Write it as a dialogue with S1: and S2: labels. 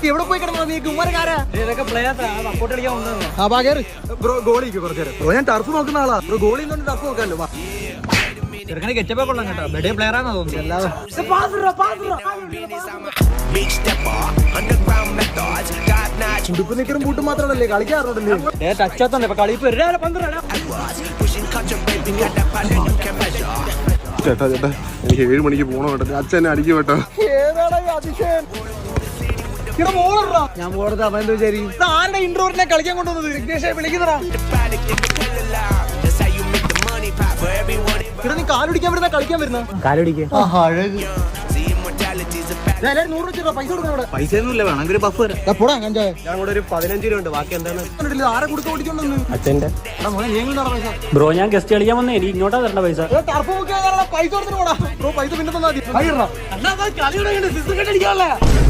S1: എവിടെ പോയി കിടന്നോ നീ കുമാരക്കാരാ?
S2: ഇതൊക്കെ പ്ലേയേഴ്സാ, സപ്പോർട്ട് കളിക്കാൻ വന്നത്.
S1: ആ ബാ കേറ് ബ്രോ. ഗോളിക്ക് കുറച്ചു നേരം ബ്രോ. ഞാൻ ടർഫ് നോക്കുന്ന ആളാ ബ്രോ. Goalie turf നോക്കാമല്ലോ.
S2: ചെറുക്കനെ കെച്ചപ്പേ കൊള്ളാം കേട്ടോ. ബെഡേ പ്ലെയർ ആണെന്ന് തോന്നുന്നു. അല്ലാതെ
S1: ഉടുപ്പ് നിക്കറും ബൂട്ടും മാത്രമല്ലേ കളിക്കാറുണ്ടല്ലേ?
S2: ടച്ചാത്തോണ്ട് ഇപ്പൊ കളി
S3: ചേട്ടാ ചേട്ടാ എനിക്ക് 7 മണിക്ക് പോകണം കേട്ടോ. അച്ഛനെ അടിക്കും കേട്ടോ.
S1: ഞാൻ പോകരുത്. അവൻ എന്താ വിചാരിക്കും? ആരുടെ ഇൻട്രോറിനെ കളിക്കാൻ കൊണ്ടുവന്നത്? വിഘ്നേഷെ വിളിക്കുന്നതാ. ഇവിടെ നീ കാലുടിക്കാൻ വരുന്ന കളിക്കാൻ വരുന്ന
S2: കാലുടിക്കാൻ
S1: എല്ലാവരും 100 രൂപ പൈസ കൊടുക്കണം.
S2: പൈസ ഒന്നുമില്ല, വേണമെങ്കിൽ ബഫ് വരാം.
S1: പോടാ കഞ്ചായ.
S2: ഞാൻ കൂടെ ഒരു 15 രൂപ ഉണ്ട്. ബാക്കി എന്താണ്?
S1: ആരെ കൊടുത്ത് ഓടിച്ചോണ്ടെന്ന്
S2: അച്ഛന്റെ
S1: പൈസ.
S2: ബ്രോ, ഞാൻ ഗസ്റ്റ് കളിക്കാൻ വന്നേ. എനിക്ക് ഇങ്ങോട്ടാ തരേണ്ട പൈസ.
S1: ടർഫ് പൈസ കൊടുത്തിട്ട് പോടാ ബ്രോ. പൈസ പിന്നെ തന്നാ മതി.